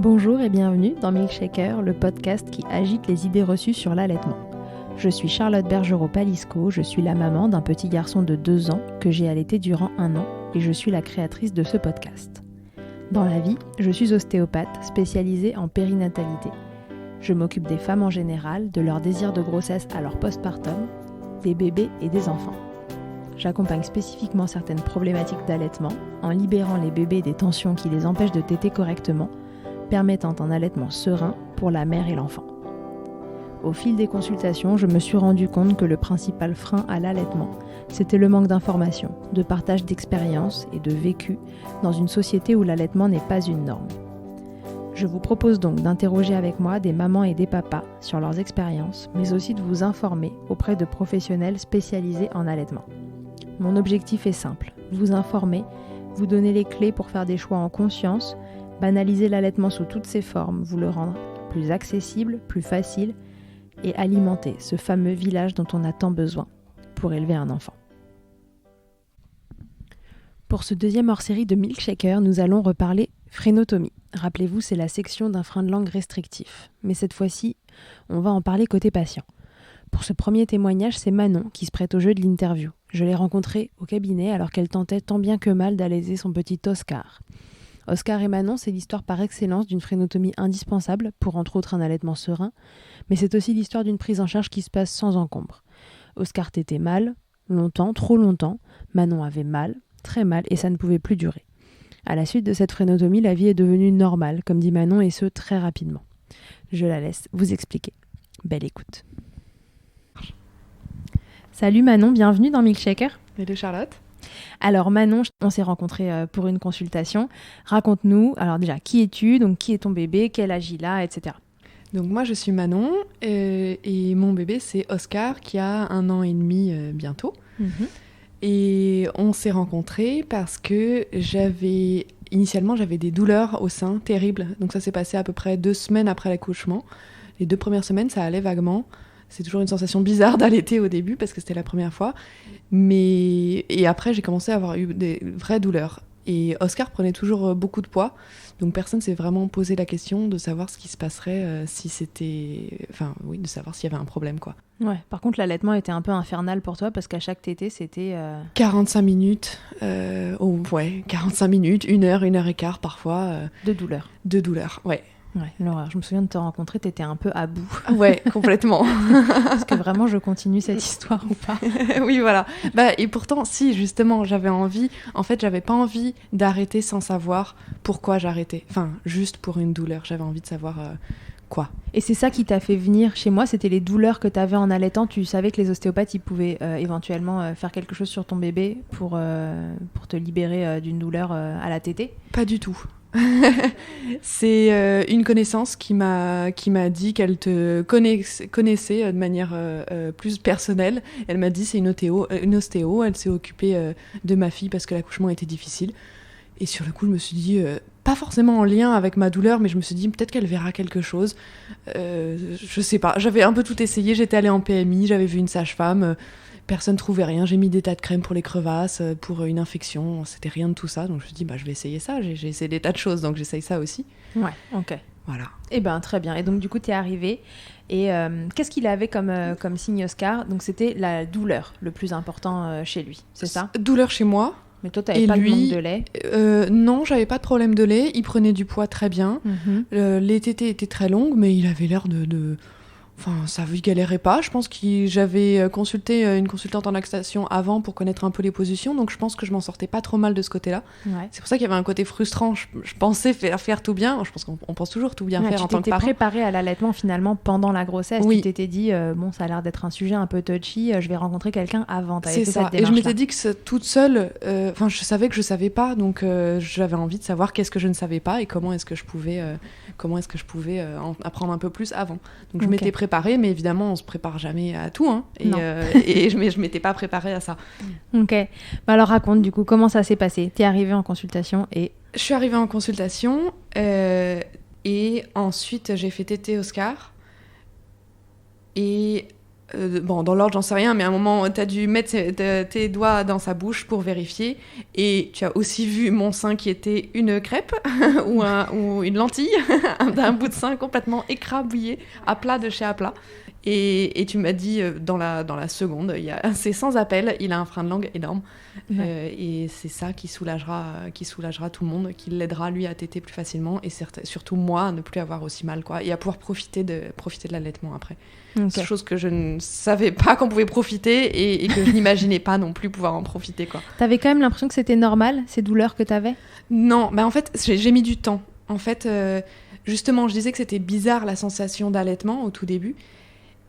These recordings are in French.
Bonjour et bienvenue dans Milkshaker, le podcast qui agite les idées reçues sur l'allaitement. Je suis Charlotte Bergerot-Palisco, je suis la maman d'un petit garçon de 2 ans que j'ai allaité durant 1 an et je suis la créatrice de ce podcast. Dans la vie, je suis ostéopathe spécialisée en périnatalité. Je m'occupe des femmes en général, de leur désir de grossesse à leur postpartum, des bébés et des enfants. J'accompagne spécifiquement certaines problématiques d'allaitement en libérant les bébés des tensions qui les empêchent de téter correctement, permettant un allaitement serein pour la mère et l'enfant. Au fil des consultations, je me suis rendu compte que le principal frein à l'allaitement, c'était le manque d'informations, de partage d'expériences et de vécu dans une société où l'allaitement n'est pas une norme. Je vous propose donc d'interroger avec moi des mamans et des papas sur leurs expériences, mais aussi de vous informer auprès de professionnels spécialisés en allaitement. Mon objectif est simple, vous informer, vous donner les clés pour faire des choix en conscience, banaliser l'allaitement sous toutes ses formes, vous le rendre plus accessible, plus facile et alimenter ce fameux village dont on a tant besoin pour élever un enfant. Pour ce deuxième hors-série de Milkshaker, nous allons reparler frénotomie. Rappelez-vous, c'est la section d'un frein de langue restrictif. Mais cette fois-ci, on va en parler côté patient. Pour ce premier témoignage, c'est Manon qui se prête au jeu de l'interview. Je l'ai rencontrée au cabinet alors qu'elle tentait tant bien que mal d'allaiter son petit Oscar. Oscar et Manon, c'est l'histoire par excellence d'une frénotomie indispensable pour entre autres un allaitement serein, mais c'est aussi l'histoire d'une prise en charge qui se passe sans encombre. Oscar tétait mal, longtemps, trop longtemps, Manon avait mal, très mal, et ça ne pouvait plus durer. À la suite de cette frénotomie, la vie est devenue normale, comme dit Manon, et ce, très rapidement. Je la laisse vous expliquer. Belle écoute. Salut Manon, bienvenue dans Milkshaker. Hello Charlotte. Alors Manon, on s'est rencontrés pour une consultation. Raconte-nous, alors déjà, qui es-tu, donc qui est ton bébé, quel âge il a, etc. Donc moi je suis Manon et mon bébé c'est Oscar qui a 1 an et demi bientôt. Et on s'est rencontrés parce que initialement j'avais des douleurs au sein terribles. Donc ça s'est passé à peu près 2 semaines après l'accouchement. Les 2 premières semaines ça allait vaguement. C'est toujours une sensation bizarre d'allaiter au début parce que c'était la première fois. Et après, j'ai commencé à avoir eu des vraies douleurs. Et Oscar prenait toujours beaucoup de poids. Donc personne ne s'est vraiment posé la question de savoir ce qui se passerait si c'était... Enfin, oui, de savoir s'il y avait un problème, quoi. Ouais, par contre, l'allaitement était un peu infernal pour toi parce qu'à chaque tétée, c'était... 45 minutes. 45 minutes, 1 heure, 1 heure et quart parfois. De douleur. De douleur, ouais. Ouais, l'horreur. Je me souviens de te rencontrer, t'étais un peu à bout. Ouais, complètement. Est-ce que vraiment je continue cette histoire ou pas ? Oui, voilà. Et pourtant, si, justement, j'avais envie... En fait, j'avais pas envie d'arrêter sans savoir pourquoi j'arrêtais. Enfin, juste pour une douleur. J'avais envie de savoir quoi. Et c'est ça qui t'a fait venir chez moi, c'était les douleurs que t'avais en allaitant. Tu savais que les ostéopathes, ils pouvaient éventuellement faire quelque chose sur ton bébé pour te libérer d'une douleur à la tétée ? Pas du tout. C'est une connaissance qui m'a dit qu'elle te connaissait de manière plus personnelle. Elle m'a dit c'est une ostéo, elle s'est occupée de ma fille parce que l'accouchement était difficile. Et sur le coup, je me suis dit, pas forcément en lien avec ma douleur, mais je me suis dit peut-être qu'elle verra quelque chose. Je sais pas, j'avais un peu tout essayé, j'étais allée en PMI, j'avais vu une sage-femme. Personne ne trouvait rien, j'ai mis des tas de crèmes pour les crevasses, pour une infection, c'était rien de tout ça, donc je me suis dit je vais essayer ça, j'ai essayé des tas de choses, donc j'essaye ça aussi. Ouais, ok. Voilà. Eh ben très bien, et donc du coup t'es arrivée, et qu'est-ce qu'il avait comme signe Oscar ? Donc c'était la douleur le plus important chez lui, c'est ça ? Douleur chez moi. Mais toi t'avais pas de manque de lait ? Non, j'avais pas de problème de lait, il prenait du poids très bien, les tétées étaient très longues, mais il avait l'air de... Enfin, ça ne galérait pas. Je pense que j'avais consulté une consultante en lactation avant pour connaître un peu les positions, donc je pense que je m'en sortais pas trop mal de ce côté-là. Ouais. C'est pour ça qu'il y avait un côté frustrant. Je pensais faire tout bien. Je pense qu'on pense toujours tout bien faire en tant que parent. Tu t'étais préparée à l'allaitement finalement pendant la grossesse. Oui. Tu t'étais dit, ça a l'air d'être un sujet un peu touchy, je vais rencontrer quelqu'un avant. C'est ça. Et je m'étais dit que toute seule, je savais que je savais pas, donc j'avais envie de savoir qu'est-ce que je ne savais pas et comment est-ce que je pouvais en apprendre un peu plus avant. Donc je m'étais préparée, mais évidemment on se prépare jamais à tout, hein, et je m'étais pas préparée à ça. Ok, alors raconte du coup comment ça s'est passé. T'es arrivée en consultation et... Je suis arrivée en consultation et ensuite j'ai fait téter Oscar et dans l'ordre, j'en sais rien, mais à un moment, tu as dû mettre tes doigts dans sa bouche pour vérifier. Et tu as aussi vu mon sein qui était une crêpe ou une lentille, d'un bout de sein complètement écrabouillé, à plat de chez à plat. Et tu m'as dit, dans la seconde, c'est sans appel, il a un frein de langue énorme. Ouais. Et c'est ça qui soulagera tout le monde, qui l'aidera, lui, à téter plus facilement. Et surtout, moi, à ne plus avoir aussi mal, quoi. Et à pouvoir profiter de l'allaitement après. Okay. C'est chose que je ne savais pas qu'on pouvait profiter et que je n'imaginais pas non plus pouvoir en profiter, quoi. T'avais quand même l'impression que c'était normal, ces douleurs que t'avais ? Non, en fait, j'ai mis du temps. En fait, justement, je disais que c'était bizarre, la sensation d'allaitement, au tout début.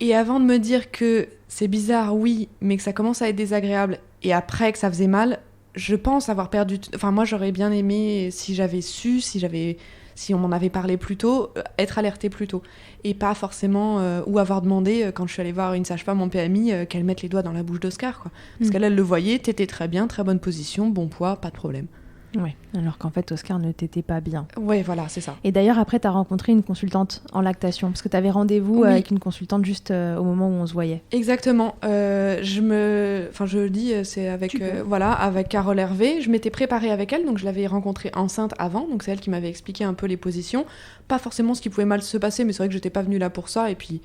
Et avant de me dire que c'est bizarre, oui, mais que ça commence à être désagréable, et après que ça faisait mal, je pense avoir perdu... Enfin, moi, j'aurais bien aimé, si j'avais su, si on m'en avait parlé plus tôt, être alertée plus tôt. Et pas forcément... ou avoir demandé, quand je suis allée voir une sage-femme en PMI, qu'elle mette les doigts dans la bouche d'Oscar, quoi. Parce qu'elle, elle le voyait, t'étais très bien, très bonne position, bon poids, pas de problème. Oui, alors qu'en fait, Oscar ne t'était pas bien. Oui, voilà, c'est ça. Et d'ailleurs, après, tu as rencontré une consultante en lactation, parce que tu avais rendez-vous avec une consultante juste au moment où on se voyait. Exactement. Je le dis, c'est avec Carole Hervé. Je m'étais préparée avec elle, donc je l'avais rencontrée enceinte avant, donc c'est elle qui m'avait expliqué un peu les positions. Pas forcément ce qui pouvait mal se passer, mais c'est vrai que j'étais pas venue là pour ça, et puis...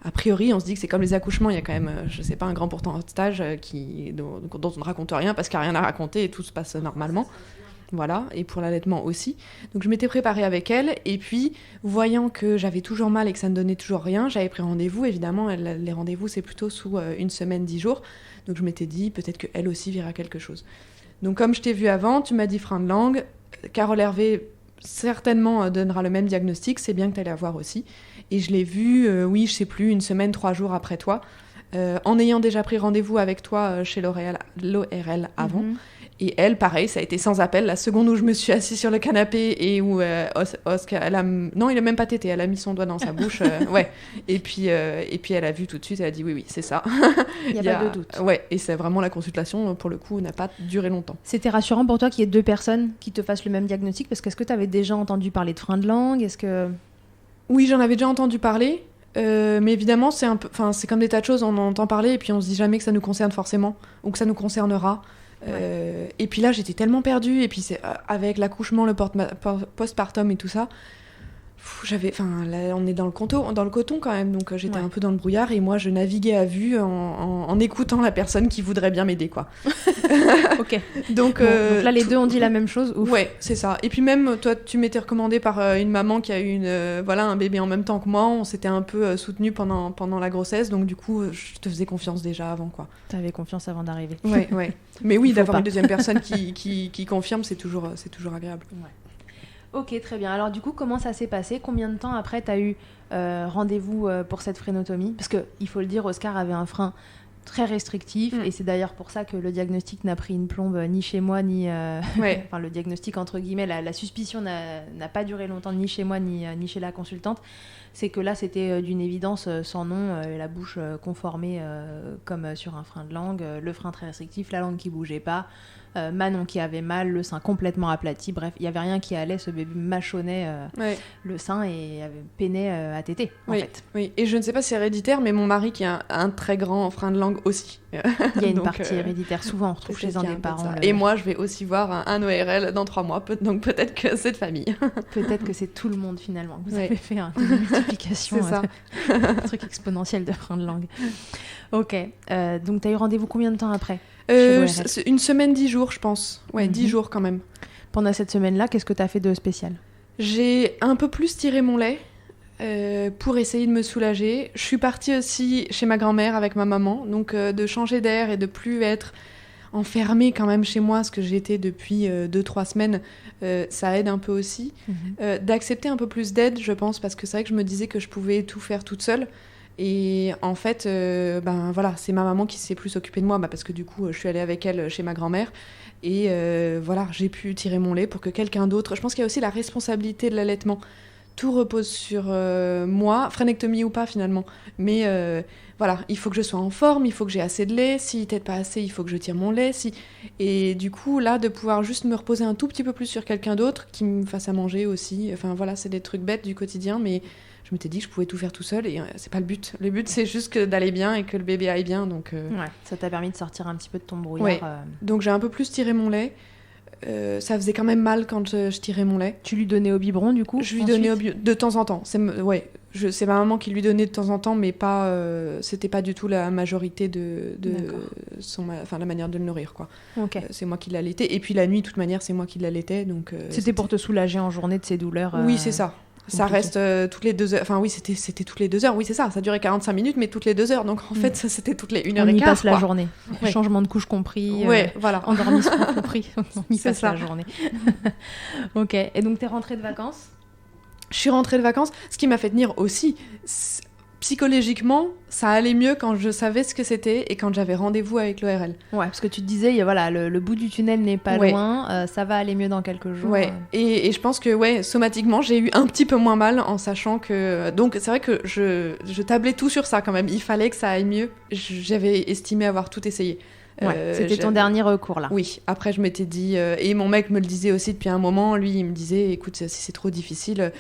A priori, on se dit que c'est comme les accouchements, il y a quand même, je sais pas, un grand pourcentage dont on ne raconte rien parce qu'il n'y a rien à raconter et tout se passe normalement. Voilà, et pour l'allaitement aussi. Donc je m'étais préparée avec elle, et puis voyant que j'avais toujours mal et que ça ne donnait toujours rien, j'avais pris rendez-vous. Évidemment, les rendez-vous, c'est plutôt sous 1 semaine, 10 jours. Donc je m'étais dit, peut-être qu'elle aussi verra quelque chose. Donc comme je t'ai vu avant, tu m'as dit frein de langue. Carole Hervé certainement donnera le même diagnostic, c'est bien que tu allais la voir aussi. Et je l'ai vue, je sais plus, 1 semaine, 3 jours après toi, en ayant déjà pris rendez-vous avec toi chez l'ORL avant. Et elle, pareil, ça a été sans appel. La seconde où je me suis assise sur le canapé et où Oscar, non, il a même pas tété, elle a mis son doigt dans sa bouche, ouais. Et puis elle a vu tout de suite, elle a dit oui, c'est ça. Il y a pas de doute. Ouais, et c'est vraiment la consultation, pour le coup, n'a pas duré longtemps. C'était rassurant pour toi qu'il y ait 2 personnes qui te fassent le même diagnostic, parce qu'est-ce que tu avais déjà entendu parler de frein de langue ? Oui, j'en avais déjà entendu parler. Mais évidemment, c'est comme des tas de choses, on en entend parler et puis on se dit jamais que ça nous concerne forcément ou que ça nous concernera. Ouais. Et puis là, j'étais tellement perdue, et puis c'est avec l'accouchement, le postpartum et tout ça, on est dans le coton quand même, donc j'étais un peu dans le brouillard, et moi je naviguais à vue en écoutant la personne qui voudrait bien m'aider, quoi. Ok. Donc là, les deux ont dit la même chose. Ouf. Ouais, c'est ça. Et puis même toi, tu m'étais recommandée par une maman qui a eu un bébé en même temps que moi. On s'était un peu soutenus pendant la grossesse, donc du coup, je te faisais confiance déjà avant, quoi. T'avais confiance avant d'arriver. Ouais. Mais oui, d'avoir une deuxième personne qui confirme, c'est toujours agréable. Ouais. Ok, très bien. Alors du coup, comment ça s'est passé ? Combien de temps après tu as eu rendez-vous pour cette frénotomie ? Parce qu'il faut le dire, Oscar avait un frein très restrictif, et c'est d'ailleurs pour ça que le diagnostic n'a pris une plombe ni chez moi, ni... enfin, le diagnostic, entre guillemets, la suspicion n'a pas duré longtemps, ni chez moi, ni chez la consultante. C'est que là, c'était d'une évidence sans nom, la bouche conformée comme sur un frein de langue, le frein très restrictif, la langue qui bougeait pas, Manon qui avait mal, le sein complètement aplati, bref, il n'y avait rien qui allait, ce bébé mâchonnait le sein et peinait à téter, en fait. Oui, et je ne sais pas si c'est héréditaire, mais mon mari qui a un très grand frein de langue aussi. Il y a une partie héréditaire, souvent on retrouve chez un des parents. Et moi, je vais aussi voir un ORL dans 3 mois, donc peut-être que c'est de famille. Peut-être que c'est tout le monde finalement. Vous avez fait une multiplication, c'est ça. Un truc exponentiel de frein de langue. Ok, donc tu as eu rendez-vous combien de temps après ? 1 semaine, 10 jours, je pense. Ouais, 10 jours quand même. Pendant cette semaine-là, qu'est-ce que tu as fait de spécial ? J'ai un peu plus tiré mon lait pour essayer de me soulager. Je suis partie aussi chez ma grand-mère avec ma maman, donc de changer d'air et de plus être enfermée quand même chez moi, ce que j'étais depuis 2-3 semaines, ça aide un peu aussi. D'accepter un peu plus d'aide, je pense, parce que c'est vrai que je me disais que je pouvais tout faire toute seule. Et en fait, c'est ma maman qui s'est plus occupée de moi, parce que du coup, je suis allée avec elle chez ma grand-mère. Et j'ai pu tirer mon lait pour que quelqu'un d'autre... Je pense qu'il y a aussi la responsabilité de l'allaitement. Tout repose sur moi, frénectomie ou pas finalement. Mais il faut que je sois en forme, il faut que j'ai assez de lait. Si peut-être pas assez, il faut que je tire mon lait. Et du coup, là, de pouvoir juste me reposer un tout petit peu plus sur quelqu'un d'autre qui me fasse à manger aussi. Enfin voilà, c'est des trucs bêtes du quotidien, mais je m'étais dit que je pouvais tout faire tout seul et c'est pas le but. Le but, c'est juste d'aller bien et que le bébé aille bien. Donc, ouais, ça t'a permis de sortir un petit peu de ton brouillard. Ouais. Donc j'ai un peu plus tiré mon lait. Ça faisait quand même mal quand je tirais mon lait. Tu lui donnais au biberon du coup? Je lui donnais de temps en temps. C'est ma maman qui lui donnait de temps en temps, mais pas, c'était pas du tout la majorité de la manière de le nourrir, quoi. Okay. C'est moi qui l'allaitais. Et puis la nuit, de toute manière, c'est moi qui l'allaitais. Donc, c'était pour te soulager en journée de ces douleurs. Oui, c'est ça. Compliqué. Ça reste toutes les 2 heures. Enfin oui, c'était toutes les 2 heures. Oui, c'est ça. Ça durait 45 minutes, mais toutes les 2 heures. Donc en fait, ça, c'était toutes les 1 heure et quart. On y passe la journée. Ouais. Changement de couche compris. Ouais, voilà. Endormissement compris. On y passe ça. la journée. Ok. Et donc t'es rentrée de vacances? Je suis rentrée de vacances. Ce qui m'a fait tenir aussi, psychologiquement, ça allait mieux quand je savais ce que c'était et quand j'avais rendez-vous avec l'ORL. Ouais, parce que tu te disais, voilà, le bout du tunnel n'est pas loin, ça va aller mieux dans quelques jours. Ouais, et je pense que somatiquement, j'ai eu un petit peu moins mal en sachant que... Donc c'est vrai que je tablais tout sur ça quand même, il fallait que ça aille mieux. J'avais estimé avoir tout essayé. Ouais, c'était ton dernier recours là. Oui, après je m'étais dit, et mon mec me le disait aussi depuis un moment, lui il me disait, écoute, si c'est trop difficile...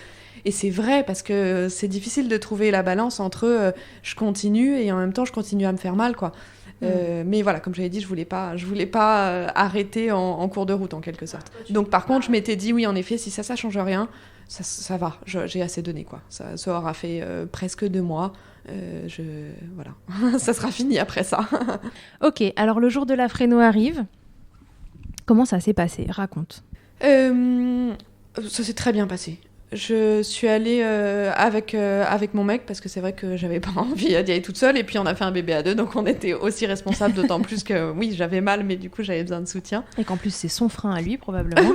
Et c'est vrai, parce que c'est difficile de trouver la balance entre je continue et en même temps je continue à me faire mal, quoi. Mais voilà, comme j'avais dit, je voulais pas arrêter en cours de route, en quelque sorte. Donc par contre, je m'étais dit, oui, en effet, si ça change rien, ça va, j'ai assez donné, quoi. Ça aura fait presque 2 mois. Voilà, ça sera fini après ça. Ok, alors le jour de la fréno arrive. Comment ça s'est passé? Raconte. Ça s'est très bien passé. Je suis allée avec mon mec parce que c'est vrai que j'avais pas envie d'y aller toute seule et puis on a fait un bébé à 2 donc on était aussi responsables, d'autant plus que oui j'avais mal mais du coup j'avais besoin de soutien. Et qu'en plus c'est son frein à lui probablement.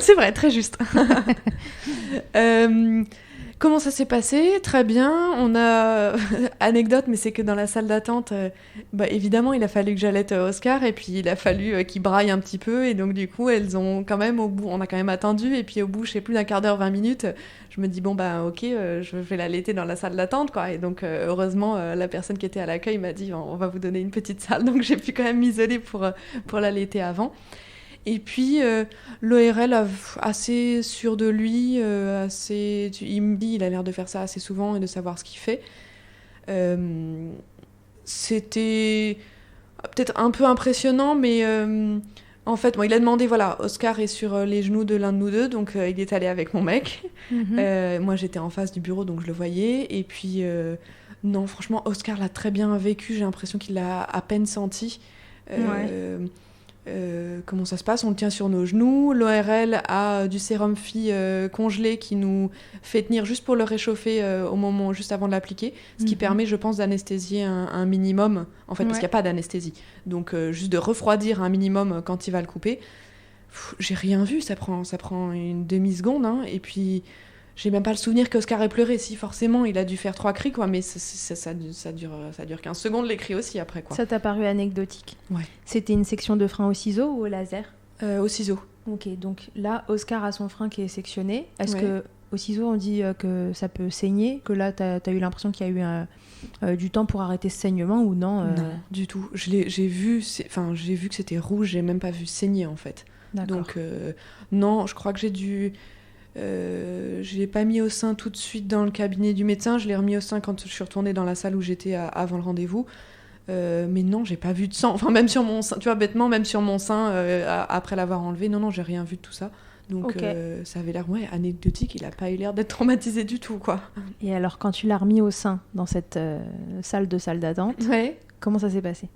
C'est vrai, très juste. Comment ça s'est passé? Très bien. On a anecdote, mais c'est que dans la salle d'attente, évidemment, il a fallu que j'allaite Oscar et puis il a fallu qu'il braille un petit peu et donc du coup, elles ont quand même on a quand même attendu et puis au bout, je sais plus d'un quart d'heure, 20 minutes, je me dis ok, je vais l'allaiter dans la salle d'attente, quoi. Et donc heureusement, la personne qui était à l'accueil m'a dit on va vous donner une petite salle, donc j'ai pu quand même m'isoler pour l'allaiter avant. Et puis, l'ORL, assez sûr de lui, il me dit il a l'air de faire ça assez souvent et de savoir ce qu'il fait. C'était peut-être un peu impressionnant, mais en fait, il a demandé, voilà, Oscar est sur les genoux de l'un de nous deux, donc il est allé avec mon mec. Moi, j'étais en face du bureau, donc je le voyais. Et puis, non, franchement, Oscar l'a très bien vécu, j'ai l'impression qu'il l'a à peine senti. Comment ça se passe? On le tient sur nos genoux. L'ORL a du sérum Phi congelé qui nous fait tenir juste pour le réchauffer au moment juste avant de l'appliquer, ce qui permet, je pense, d'anesthésier un minimum, en fait, parce qu'il n'y a pas d'anesthésie. Donc, juste de refroidir un minimum quand il va le couper. J'ai rien vu, ça prend une demi-seconde, hein, et puis... J'ai même pas le souvenir qu'Oscar ait pleuré. Si, forcément, il a dû faire 3 cris, quoi. Mais ça dure 15 secondes, les cris aussi, après, quoi. Ça t'a paru anecdotique? Ouais. C'était une section de frein au ciseau ou au laser? Au ciseau. Ok, donc là, Oscar a son frein qui est sectionné. Est-ce que au ciseau, on dit que ça peut saigner? Que là, t'as eu l'impression qu'il y a eu du temps pour arrêter ce saignement ou non? Non, du tout. J'ai vu que c'était rouge, j'ai même pas vu saigner, en fait. D'accord. Donc, non, je crois que j'ai dû... je l'ai pas mis au sein tout de suite dans le cabinet du médecin, je l'ai remis au sein quand je suis retournée dans la salle où j'étais avant le rendez-vous. Mais non, j'ai pas vu de sang. Enfin, même sur mon sein, tu vois, bêtement, même sur mon sein, après l'avoir enlevé, non, j'ai rien vu de tout ça. Donc, ça avait l'air, anecdotique, il a pas eu l'air d'être traumatisé du tout, quoi. Et alors, quand tu l'as remis au sein dans cette salle d'attente, comment ça s'est passé?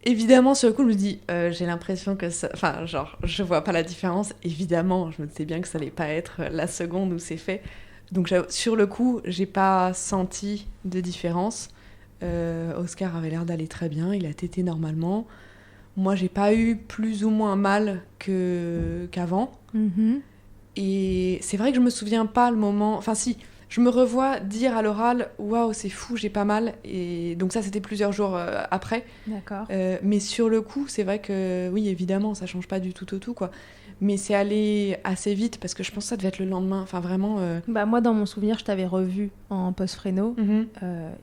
Évidemment, sur le coup, je me dis, j'ai l'impression que ça... Enfin, genre, je vois pas la différence. Évidemment, je me disais bien que ça allait pas être la seconde où c'est fait. Donc, sur le coup, j'ai pas senti de différence. Oscar avait l'air d'aller très bien, il a tété normalement. Moi, j'ai pas eu plus ou moins mal qu'avant. Et c'est vrai que je me souviens pas le moment... Enfin, si... Je me revois dire à l'oral « Waouh, c'est fou, j'ai pas mal ». Et donc ça, c'était plusieurs jours après. D'accord. Mais sur le coup, c'est vrai que, oui, évidemment, ça change pas du tout au tout, quoi. Mais c'est allé assez vite, parce que je pense que ça devait être le lendemain. Enfin, vraiment... moi, dans mon souvenir, je t'avais revu en post-fréno.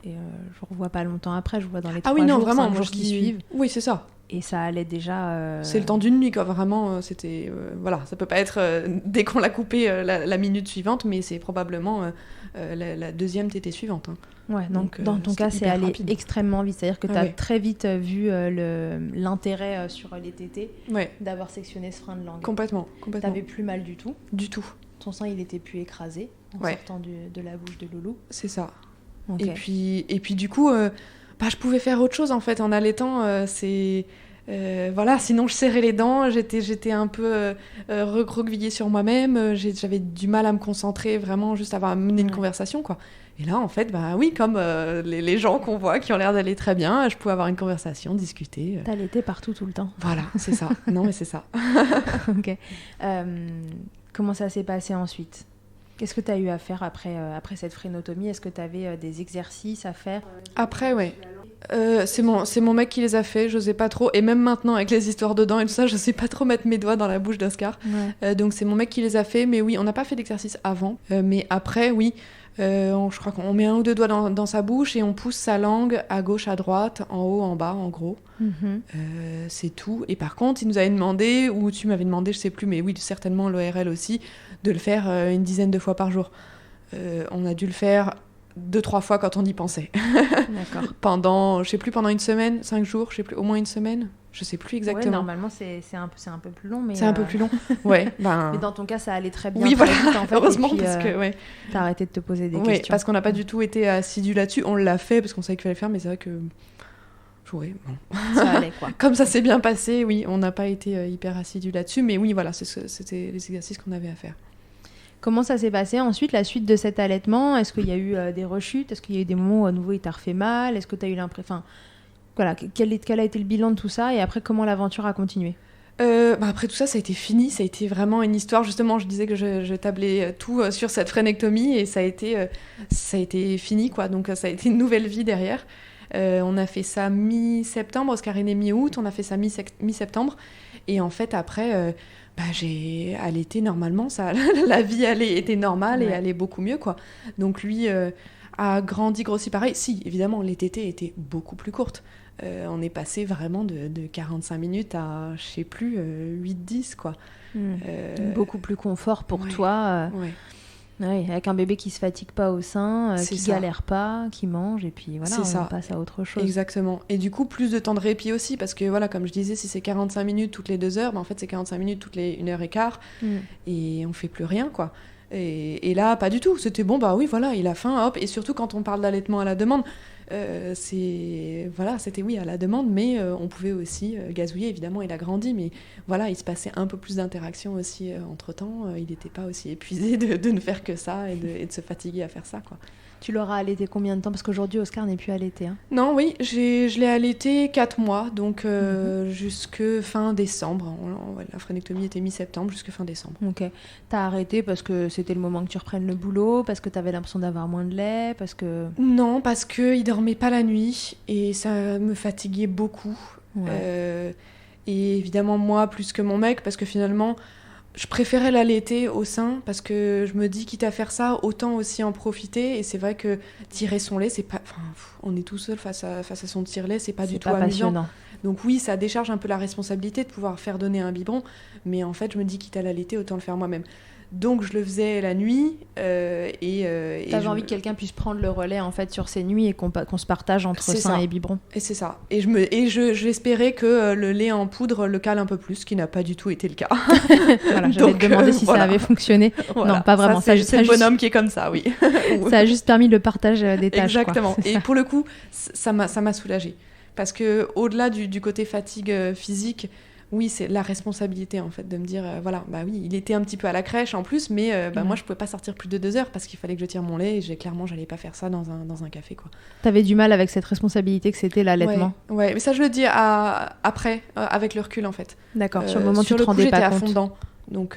Et je revois pas longtemps après, je vois dans les 3 jours, 5 jours qui suivent. Oui, c'est ça. Et ça allait déjà... C'est le temps d'une nuit, quoi. Vraiment, c'était... voilà, ça peut pas être dès qu'on l'a coupé la minute suivante, mais c'est probablement la deuxième tétée suivante. Hein. Ouais, donc dans ton cas, c'est allé extrêmement vite. C'est-à-dire que tu as très vite vu l'intérêt sur les tétés d'avoir sectionné ce frein de langue. Complètement. T'avais plus mal du tout. Du tout. Ton sein, il était plus écrasé en sortant de la bouche de Loulou. C'est ça. Okay. Et puis du coup, je pouvais faire autre chose en fait en allaitant. Voilà, sinon je serrais les dents, j'étais un peu recroquevillée sur moi-même, j'avais du mal à me concentrer vraiment juste à mener une conversation, quoi. Et là, en fait, comme les gens qu'on voit qui ont l'air d'aller très bien, je pouvais avoir une conversation, discuter. T'allaitais partout tout le temps. Voilà, c'est ça. Non, mais c'est ça. Ok. Comment ça s'est passé ensuite ? Qu'est-ce que tu as eu à faire après cette phrénotomie ? Est-ce que tu avais des exercices à faire ? Après, ouais. C'est mon mec qui les a fait, j'osais pas trop. Et même maintenant, avec les histoires de dents et tout ça, je sais pas trop mettre mes doigts dans la bouche d'Oscar. Ouais. Donc c'est mon mec qui les a fait. Mais oui, on n'a pas fait d'exercice avant. Mais après, oui, je crois qu'on met 1 ou 2 doigts dans sa bouche et on pousse sa langue à gauche, à droite, en haut, en bas, en gros. C'est tout. Et par contre, il nous avait demandé, ou tu m'avais demandé, je sais plus, mais oui, certainement l'ORL aussi, de le faire une dizaine de fois par jour. On a dû le faire 2-3 fois quand on y pensait. D'accord. Pendant une semaine, 5 jours, je sais plus, au moins une semaine, je sais plus exactement. Ouais, normalement c'est un peu plus long, mais c'est un peu plus long. Ouais. Mais dans ton cas, ça allait très bien. Oui, voilà. Vite, en fait, heureusement, puis, parce que t'as arrêté de te poser des questions. questions. Parce qu'on n'a pas du tout été assidus là-dessus. On l'a fait parce qu'on savait qu'il fallait le faire, mais c'est vrai que bon. Ça allait, quoi. Comme ça s'est bien passé, oui, on n'a pas été hyper assidus là-dessus, mais oui, voilà, c'était les exercices qu'on avait à faire. Comment ça s'est passé ensuite, la suite de cet allaitement ? Est-ce qu'il y a eu des rechutes ? Est-ce qu'il y a eu des moments où à nouveau il t'a refait mal ? Est-ce que tu as eu l'impression... Enfin, voilà, quel a été le bilan de tout ça ? Et après, comment l'aventure a continué ? Après tout ça, ça a été fini. Ça a été vraiment une histoire. Justement, je disais que je tablais tout sur cette phrénectomie et ça a été fini, quoi. Donc ça a été une nouvelle vie derrière. On a fait ça mi-septembre, Oscar est né mi-août. On a fait ça mi-septembre. Et en fait, après... j'ai allaité normalement, la vie était normale et allait beaucoup mieux, quoi. Donc lui a grossi pareil. Si, évidemment, les tétées étaient beaucoup plus courtes. On est passé vraiment de 45 minutes à, je sais plus, 8-10, quoi. Beaucoup plus confort pour toi. Ouais, avec un bébé qui se fatigue pas au sein, qui galère pas, qui mange, et puis voilà, on passe à autre chose. Exactement. Et du coup, plus de temps de répit aussi, parce que voilà, comme je disais, si c'est 45 minutes toutes les 2 heures, en fait c'est 45 minutes toutes les 1h15, et on fait plus rien, quoi. Et là, pas du tout. C'était bon, oui, voilà, il a faim, hop. Et surtout quand on parle d'allaitement à la demande, c'était oui à la demande, mais on pouvait aussi gazouiller, évidemment, il a grandi, mais voilà, il se passait un peu plus d'interaction aussi entre-temps. Il n'était pas aussi épuisé de ne faire que ça et de se fatiguer à faire ça, quoi. Tu l'auras allaité combien de temps ? Parce qu'aujourd'hui, Oscar n'est plus allaité. Hein. Non, oui, je l'ai allaité 4 mois, donc jusque fin décembre. La phrénectomie était mi-septembre, jusque fin décembre. Ok. T'as arrêté parce que c'était le moment que tu reprennes le boulot, parce que t'avais l'impression d'avoir moins de lait, parce que... Non, parce qu'il dormait pas la nuit et ça me fatiguait beaucoup. Ouais. Et évidemment, moi, plus que mon mec, parce que finalement... Je préférais l'allaiter au sein parce que je me dis, quitte à faire ça, autant aussi en profiter. Et c'est vrai que tirer son lait, c'est pas... on est tout seul face à son tire-lait, c'est pas du tout amusant. Passionnant. Donc oui, ça décharge un peu la responsabilité de pouvoir faire donner un biberon. Mais en fait, je me dis, quitte à l'allaiter, autant le faire moi-même. Donc je le faisais la nuit. T'avais envie que quelqu'un puisse prendre le relais en fait sur ces nuits et qu'on se partage entre sein et biberon. Et c'est ça. Et j'espérais que le lait en poudre le cale un peu plus, ce qui n'a pas du tout été le cas. Voilà, j'allais te demander si ça avait fonctionné. Voilà. Non, pas vraiment. C'est le bonhomme qui est comme ça, oui. Ça a juste permis le partage des tâches. Exactement. Quoi. Et pour le coup, ça m'a soulagée. Parce que au-delà du côté fatigue physique, oui, c'est la responsabilité en fait de me dire oui, il était un petit peu à la crèche en plus, mais moi je pouvais pas sortir plus de 2 heures parce qu'il fallait que je tire mon lait et j'allais pas faire ça dans un café, quoi. T'avais du mal avec cette responsabilité que c'était l'allaitement. Ouais, mais ça je le dis après avec le recul en fait. D'accord. Sur le moment tu te rendais pas compte. À fond dedans. Donc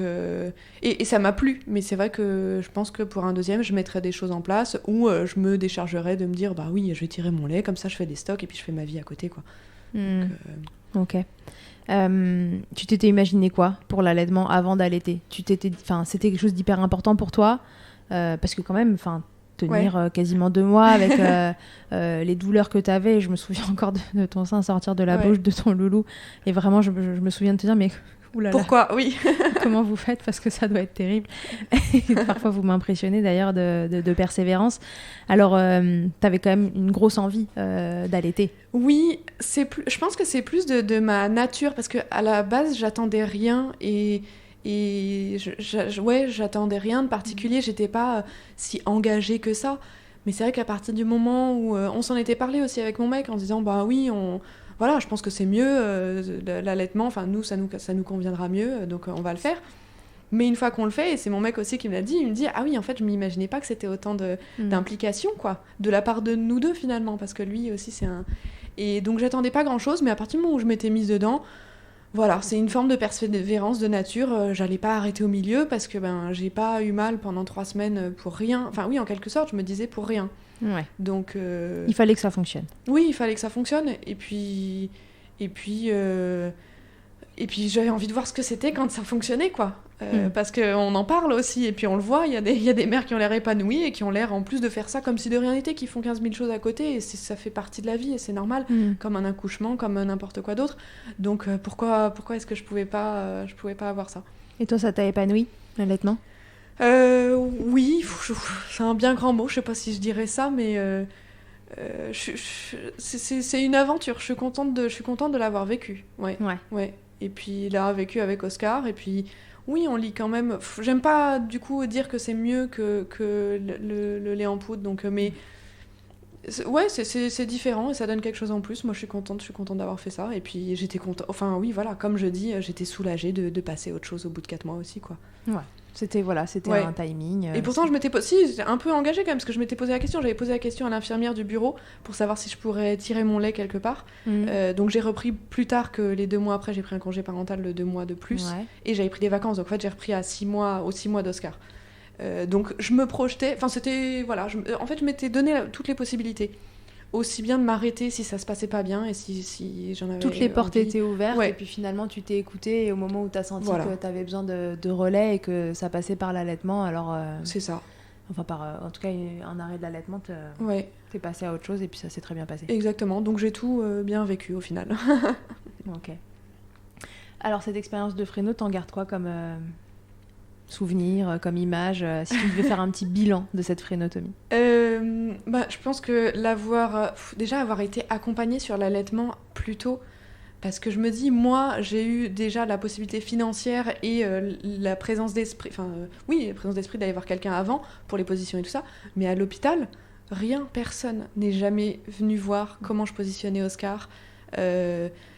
et ça m'a plu, mais c'est vrai que je pense que pour un deuxième je mettrais des choses en place où je me déchargerais de me dire oui, je vais tirer mon lait, comme ça je fais des stocks et puis je fais ma vie à côté, quoi. Ok. Tu t'étais imaginé quoi pour l'allaitement avant d'allaiter ? C'était quelque chose d'hyper important pour toi parce que quand même, tenir quasiment 2 mois avec les douleurs que tu avais. Je me souviens encore de ton sein sortir de la bouche de ton loulou. Et vraiment, je me souviens de te dire, mais oulala, pourquoi ? Oui. Comment vous faites ? Parce que ça doit être terrible. Parfois, vous m'impressionnez d'ailleurs de persévérance. Alors, tu avais quand même une grosse envie d'allaiter. Oui, je pense que c'est plus de ma nature, parce qu'à la base, j'attendais rien et j'attendais rien de particulier. J'étais pas si engagée que ça. Mais c'est vrai qu'à partir du moment où on s'en était parlé aussi avec mon mec en disant bah oui, voilà, je pense que c'est mieux l'allaitement. Enfin nous, ça nous conviendra mieux, donc on va le faire. Mais une fois qu'on le fait, et c'est mon mec aussi qui me l'a dit, il me dit ah oui, en fait, je m'imaginais pas que c'était autant d'implication, quoi, de la part de nous deux finalement, parce que lui aussi c'est un. Et donc j'attendais pas grand chose, mais à partir du moment où je m'étais mise dedans. Voilà, c'est une forme de persévérance de nature. J'allais pas arrêter au milieu parce que j'ai pas eu mal pendant 3 semaines pour rien. Enfin oui, en quelque sorte, je me disais pour rien. Ouais. Donc il fallait que ça fonctionne. Oui, il fallait que ça fonctionne. Et puis j'avais envie de voir ce que c'était quand ça fonctionnait, quoi. Parce qu'on en parle aussi, et puis on le voit, il y a des mères qui ont l'air épanouies et qui ont l'air en plus de faire ça comme si de rien n'était, qui font 15 000 choses à côté, et ça fait partie de la vie et c'est normal, comme un accouchement, comme n'importe quoi d'autre. Donc pourquoi est-ce que je pouvais pas avoir ça ? Et toi, ça t'a épanoui, l'allaitement ? Oui, c'est un bien grand mot, je sais pas si je dirais ça, mais c'est une aventure, je suis contente de l'avoir vécu. Ouais. Et puis l'avoir vécu avec Oscar, et puis oui, on lit quand même. J'aime pas du coup dire que c'est mieux que le lait en poudre, donc mais ouais, c'est différent et ça donne quelque chose en plus. Moi, je suis contente d'avoir fait ça. Et puis j'étais contente. Enfin oui, voilà, comme je dis, j'étais soulagée de passer à autre chose au bout de 4 mois aussi, quoi. Ouais. C'était un timing. Et pourtant, j'étais un peu engagée quand même, parce que je m'étais posé la question. J'avais posé la question à l'infirmière du bureau pour savoir si je pourrais tirer mon lait quelque part. Donc j'ai repris plus tard que les 2 mois après, j'ai pris un congé parental de 2 mois de plus. Ouais. Et j'avais pris des vacances. Donc en fait, j'ai repris aux 6 mois d'Oscar. Donc je me projetais. Enfin, c'était. Voilà. En fait, je m'étais donné toutes les possibilités. Aussi bien de m'arrêter si ça se passait pas bien et si j'en avais toutes les portes envie. Étaient ouvertes, ouais. Et puis finalement tu t'es écoutée et au moment où t'as senti que t'avais besoin de relais et que ça passait par l'allaitement, alors c'est ça, enfin en tout cas un arrêt de l'allaitement, t'es passé à autre chose et puis ça s'est très bien passé. Exactement, donc j'ai tout bien vécu au final. Ok. Alors cette expérience de Fresno, t'en gardes quoi comme souvenir, comme image, si tu devais faire un petit bilan de cette frénotomie? Je pense que avoir été accompagnée sur l'allaitement plus tôt, parce que je me dis, moi, j'ai eu déjà la possibilité financière et la présence d'esprit, la présence d'esprit d'aller voir quelqu'un avant pour les positions et tout ça, mais à l'hôpital, personne n'est jamais venu voir comment je positionnais Oscar,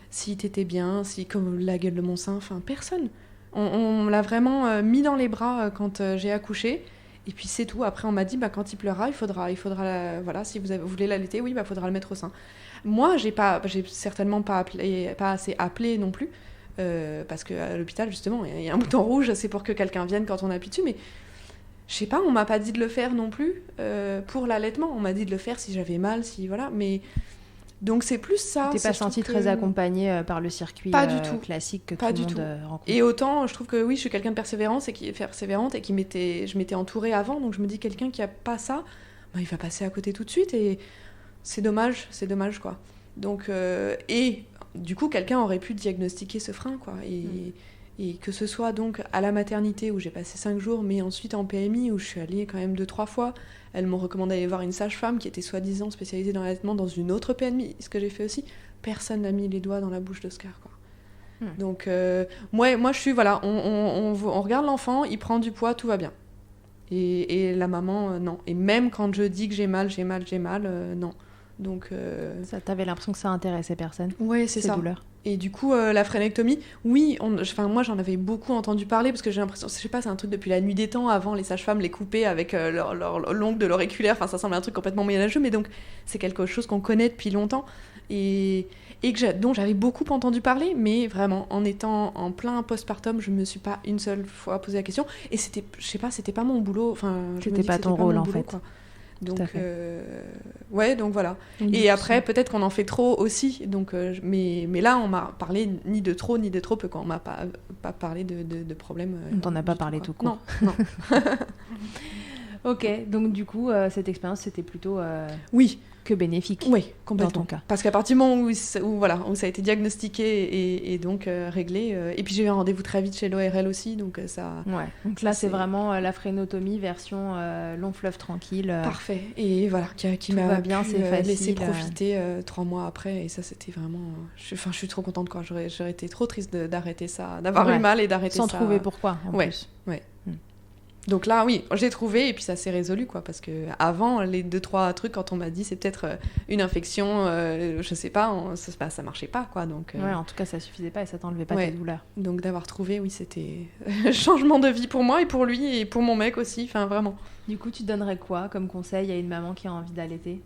si t'étais bien, comme la gueule de mon sein, personne. On l'a vraiment mis dans les bras quand j'ai accouché. Et puis c'est tout. Après, on m'a dit, quand il pleurera, il faudra si vous voulez l'allaiter, oui, faudra le mettre au sein. Moi, j'ai certainement pas assez appelé non plus, parce qu'à l'hôpital, justement, il y a un bouton rouge, c'est pour que quelqu'un vienne quand on appuie dessus, mais je sais pas, on m'a pas dit de le faire non plus pour l'allaitement. On m'a dit de le faire si j'avais mal, mais... Donc c'est plus ça. T'es pas sentie très accompagnée par le circuit classique que pas tout le monde rencontre. Et autant, je trouve que oui, je suis quelqu'un de persévérante et je m'étais entourée avant, donc je me dis quelqu'un qui a pas ça, il va passer à côté tout de suite et c'est dommage quoi. Donc et du coup, quelqu'un aurait pu diagnostiquer ce frein, quoi. Et que ce soit donc à la maternité où j'ai passé 5 jours, mais ensuite en PMI où je suis allée quand même 2-3 fois. Elles m'ont recommandé d'aller voir une sage-femme qui était soi-disant spécialisée dans l'allaitement dans une autre PMI, ce que j'ai fait aussi. Personne n'a mis les doigts dans la bouche d'Oscar, quoi. Donc moi je suis, voilà, on regarde l'enfant, il prend du poids, tout va bien. Et la maman, non. Et même quand je dis que j'ai mal, non. Donc ça, t'avais l'impression que ça intéressait personne. Ouais, c'est ça. Douleurs. Et du coup, la frénectomie, oui, moi j'en avais beaucoup entendu parler parce que j'ai l'impression, je sais pas, c'est un truc depuis la nuit des temps. Avant, les sages-femmes les coupaient avec leur l'ongle de l'auriculaire. Ça semble un truc complètement moyenâgeux, mais donc c'est quelque chose qu'on connaît depuis longtemps et dont j'avais beaucoup entendu parler, mais vraiment, en étant en plein postpartum, je me suis pas une seule fois posé la question. Et c'était, je sais pas, c'était pas mon boulot. C'était pas ton rôle, en fait. Quoi. Donc, donc voilà. Et après, peut-être qu'on en fait trop aussi. Donc, mais là, on m'a parlé ni de trop ni de trop peu. Quoi. On m'a pas parlé de problèmes. On t'en a pas parlé tout court. Non. Ok, donc du coup, cette expérience, c'était plutôt Oui. que bénéfique. Oui, complètement. Dans ton cas. Parce qu'à partir du moment où ça a été diagnostiqué et donc réglé, et puis j'ai eu un rendez-vous très vite chez l'ORL aussi, donc ça... Ouais, donc là, c'est vraiment la phrénotomie version long fleuve tranquille. Parfait, et voilà, qui m'a bien, pu, c'est facile, laissé profiter 3 mois après, et ça, c'était vraiment... je suis trop contente, quoi. J'aurais été trop triste d'arrêter ça, d'avoir eu mal et d'arrêter ça. Sans trouver pourquoi, en plus. Ouais. Donc là, oui, j'ai trouvé et puis ça s'est résolu, quoi, parce que avant les 2-3 trucs, quand on m'a dit c'est peut-être une infection, je sais pas, ça marchait pas, quoi. Donc ouais, en tout cas, ça suffisait pas et ça t'enlevait pas tes douleurs. Donc d'avoir trouvé, oui, c'était changement de vie pour moi et pour lui et pour mon mec aussi, enfin vraiment. Du coup, tu donnerais quoi comme conseil à une maman qui a envie d'allaiter ?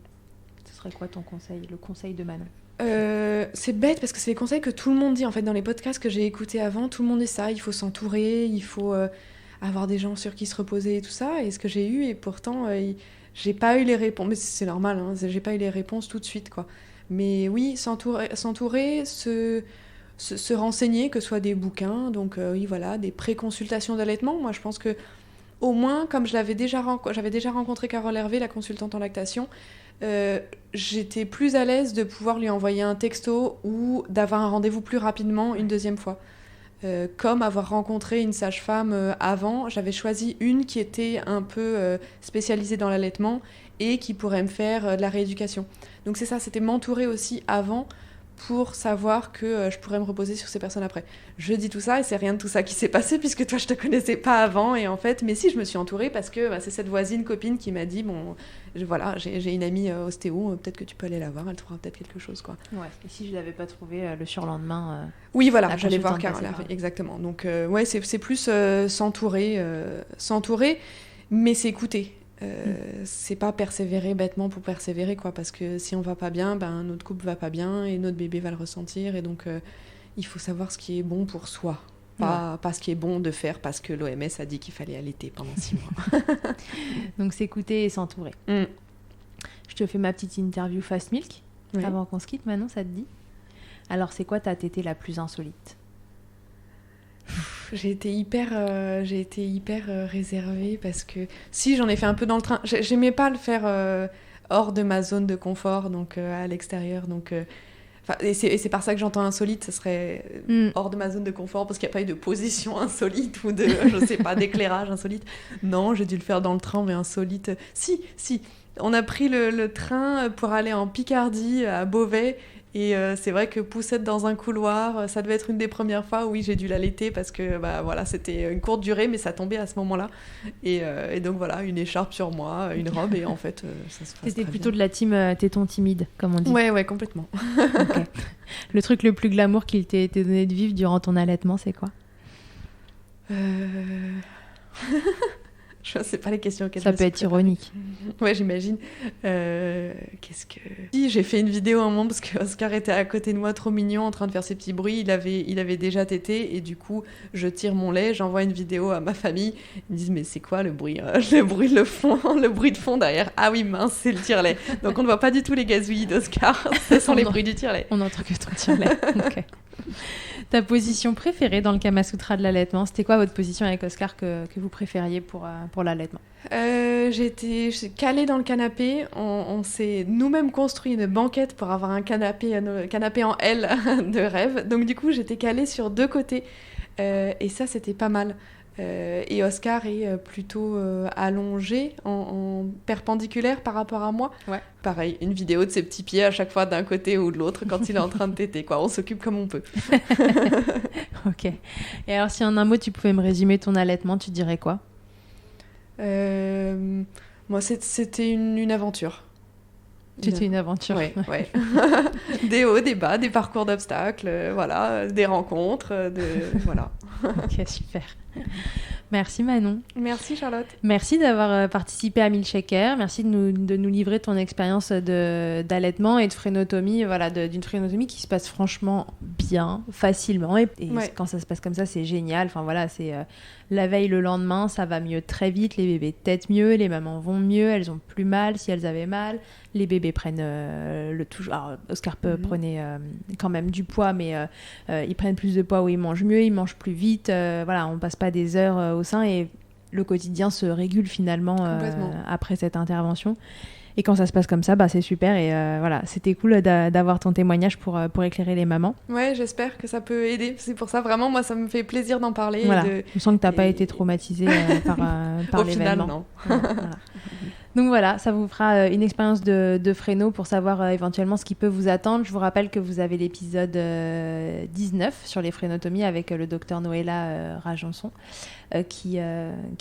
Ce serait quoi ton conseil, le conseil de Manon ? C'est bête parce que c'est les conseils que tout le monde dit en fait dans les podcasts que j'ai écoutés avant. Tout le monde dit ça, il faut s'entourer, il faut avoir des gens sur qui se reposer et tout ça. Et ce que j'ai eu, et pourtant j'ai pas eu les réponses, mais c'est normal, hein, j'ai pas eu les réponses tout de suite, quoi. Mais oui, s'entourer, se renseigner, que ce soit des bouquins, donc oui, voilà, des pré-consultations d'allaitement. Moi je pense que au moins, comme j'avais déjà rencontré Carole Hervé, la consultante en lactation, j'étais plus à l'aise de pouvoir lui envoyer un texto ou d'avoir un rendez-vous plus rapidement une deuxième fois. Comme avoir rencontré une sage-femme avant, j'avais choisi une qui était un peu spécialisée dans l'allaitement et qui pourrait me faire de la rééducation. Donc c'est ça, c'était m'entourer aussi avant pour savoir que je pourrais me reposer sur ces personnes après. Je dis tout ça et c'est rien de tout ça qui s'est passé puisque toi je te connaissais pas avant et en fait, mais si, je me suis entourée parce que c'est cette voisine copine qui m'a dit voilà, j'ai une amie ostéo, peut-être que tu peux aller la voir, elle trouvera peut-être quelque chose, quoi. Ouais, et si je l'avais pas trouvé le surlendemain oui, voilà, j'allais voir Carole, exactement. Donc ouais, c'est plus s'entourer, mais c'est écouter. C'est pas persévérer bêtement pour persévérer, quoi, parce que si on va pas bien, notre couple va pas bien et notre bébé va le ressentir, et donc il faut savoir ce qui est bon pour soi, pas ce qui est bon de faire parce que l'OMS a dit qu'il fallait allaiter pendant 6 mois. Donc s'écouter et s'entourer. Je te fais ma petite interview Fast Milk avant qu'on se quitte. Manon, ça te dit ? Alors c'est quoi ta tétée la plus insolite ? J'ai été hyper réservée parce que si, j'en ai fait un peu dans le train. J'aimais pas le faire hors de ma zone de confort, donc à l'extérieur. Donc, et c'est par ça que j'entends insolite, ce serait hors de ma zone de confort parce qu'il n'y a pas eu de position insolite ou de, je sais pas, d'éclairage insolite. Non, j'ai dû le faire dans le train, mais insolite. Si, on a pris le train pour aller en Picardie à Beauvais. Et c'est vrai que poussette dans un couloir, ça devait être une des premières fois où oui, j'ai dû l'allaiter parce que voilà, c'était une courte durée, mais ça tombait à ce moment-là. Et donc voilà, une écharpe sur moi, une robe, et en fait, ça se passe. C'était plutôt de la team téton timide, comme on dit. Ouais, complètement. Okay. Le truc le plus glamour qu'il t'ait été donné de vivre durant ton allaitement, c'est quoi ? Je sais pas les questions auxquelles ça peut être ironique. Ouais, j'imagine. Qu'est-ce que... Si, j'ai fait une vidéo un moment parce que Oscar était à côté de moi, trop mignon, en train de faire ses petits bruits. Il avait déjà tété et du coup, je tire mon lait, j'envoie une vidéo à ma famille. Ils me disent, mais c'est quoi le bruit le bruit de fond derrière ? Ah oui, mince, c'est le tire-lait. Donc on ne voit pas du tout les gazouillis d'Oscar. Ce sont les bruits du tire-lait. On n'entend que ton tire-lait. Ok. Ta position préférée dans le Kama Sutra de l'allaitement, c'était quoi votre position avec Oscar que vous préfériez pour l'allaitement ? J'étais calée dans le canapé. On s'est nous-mêmes construit une banquette pour avoir un canapé en L de rêve. Donc du coup, j'étais calée sur 2 côtés. Et ça, c'était pas mal. Et Oscar est plutôt allongé en perpendiculaire par rapport à moi. Ouais. Pareil, une vidéo de ses petits pieds à chaque fois d'un côté ou de l'autre quand il est en train de téter, quoi. On s'occupe comme on peut. Ok. Et alors, si en un mot tu pouvais me résumer ton allaitement, tu dirais quoi ? Moi, c'était une aventure. C'était une aventure. Ouais. Des hauts, des bas, des parcours d'obstacles, voilà, des rencontres, voilà. Ok, super. Merci Manon. Merci Charlotte. Merci d'avoir participé à Milkshaker. Merci de nous livrer ton expérience d'allaitement et de frénotomie, voilà, d'une frénotomie qui se passe franchement bien, facilement. Et quand ça se passe comme ça, c'est génial. Enfin voilà, c'est la veille, le lendemain, ça va mieux très vite. Les bébés tètent mieux, les mamans vont mieux, elles ont plus mal si elles avaient mal. Les bébés prennent alors, Oscar prenait quand même du poids, mais ils prennent plus de poids où ils mangent mieux, ils mangent plus vite. Voilà, on passe pas des heures au sein et le quotidien se régule finalement après cette intervention. Et quand ça se passe comme ça, c'est super. Et voilà, c'était cool d'avoir ton témoignage pour éclairer les mamans. Ouais, j'espère que ça peut aider. C'est pour ça, vraiment, moi, ça me fait plaisir d'en parler. Voilà, je sens que tu n'as pas été traumatisée par Au l'événement. Final, non. Voilà. Donc voilà, ça vous fera une expérience de fréno pour savoir éventuellement ce qui peut vous attendre. Je vous rappelle que vous avez l'épisode 19 sur les frénotomies avec le docteur Noëlla Rajanson qui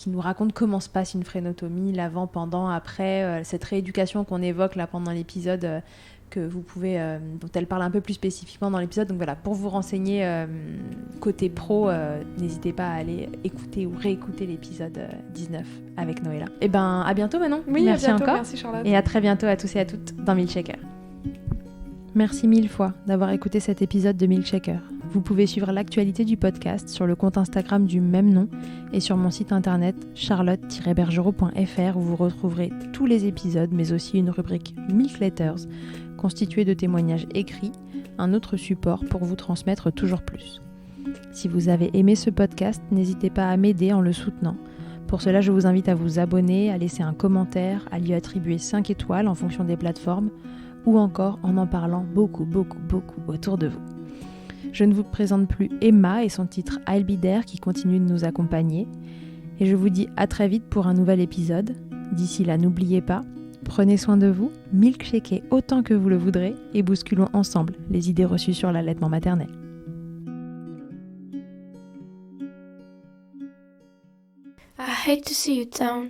nous raconte comment se passe une frénotomie, l'avant, pendant, après, cette rééducation qu'on évoque là pendant l'épisode que vous pouvez, dont elle parle un peu plus spécifiquement dans l'épisode. Donc voilà, pour vous renseigner côté pro, n'hésitez pas à aller écouter ou réécouter l'épisode 19 avec Noëlla. Et à bientôt Manon. Oui, merci à bientôt, encore. Merci Charlotte. Et à très bientôt à tous et à toutes dans Milkshaker. Merci 1000 fois d'avoir écouté cet épisode de Milkshaker. Vous pouvez suivre l'actualité du podcast sur le compte Instagram du même nom et sur mon site internet charlotte-bergerot.fr où vous retrouverez tous les épisodes mais aussi une rubrique Milk Letters constituée de témoignages écrits, un autre support pour vous transmettre toujours plus. Si vous avez aimé ce podcast, n'hésitez pas à m'aider en le soutenant. Pour cela, je vous invite à vous abonner, à laisser un commentaire, à lui attribuer 5 étoiles en fonction des plateformes ou encore en parlant beaucoup autour de vous. Je ne vous présente plus Emma et son titre I'll Be There qui continue de nous accompagner. Et je vous dis à très vite pour un nouvel épisode. D'ici là, n'oubliez pas, prenez soin de vous, milkshakez autant que vous le voudrez et bousculons ensemble les idées reçues sur l'allaitement maternel. I hate to see you down.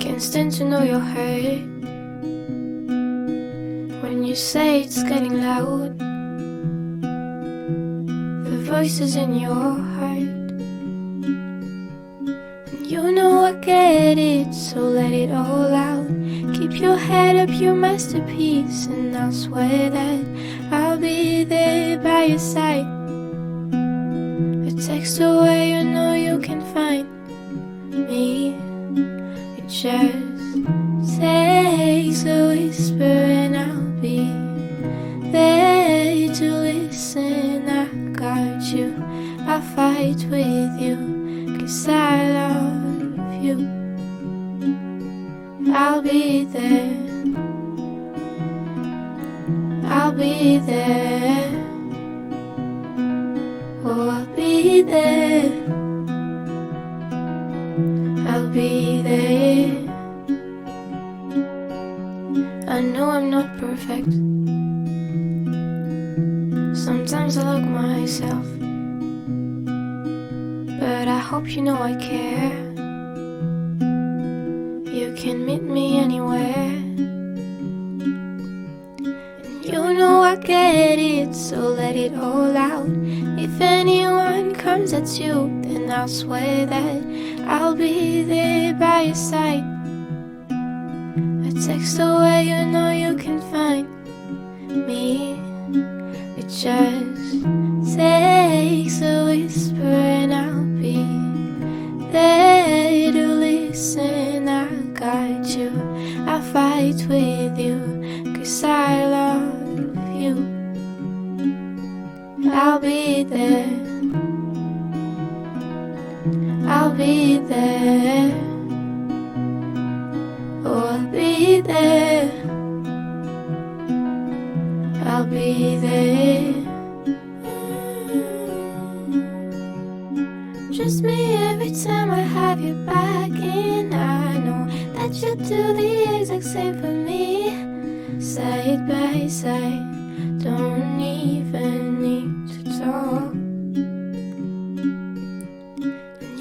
Can't stand to know you're hurt. When you say it's getting loud, the voices in your heart. And you know I get it, so let it all out. Keep your head up, your masterpiece, and I'll swear that I'll be there by your side. A text away, you know you can find me. It just takes a whisper and I'll be there to listen. I got you, I'll fight with you, 'cause I love you. I'll be there, I'll be there. Oh, I'll be there, I'll be there. I know I'm not perfect. Sometimes I look myself, but I hope you know I care. You can meet me anywhere. And you know I get it, so let it all out. If anyone comes at you, then I'll swear that I'll be there by your side. A text away, you know you can find me. It just takes a whisper and I'll be there to listen. I got you, I'll fight with you, 'cause I love you. I'll be there, I'll be there. Oh, I'll be there, I'll be there. Just me every time I have you back, and I know that you do the exact same for me. Side by side, don't even need to talk.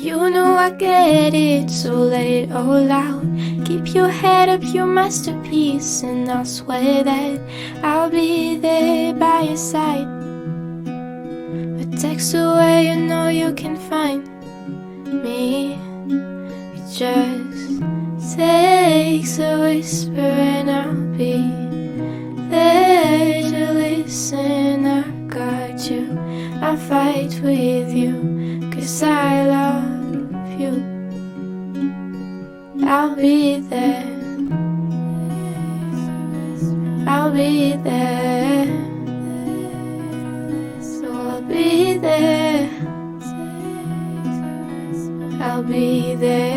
You know I get it, so let it all out. Keep your head up, your masterpiece, and I'll swear that I'll be there by your side. A text away, you know you can find me. It just takes a whisper and I'll be there to listen. I got you, I'll fight with you, 'cause I love you. I'll be there, I'll be there. So I'll be there, I'll be there.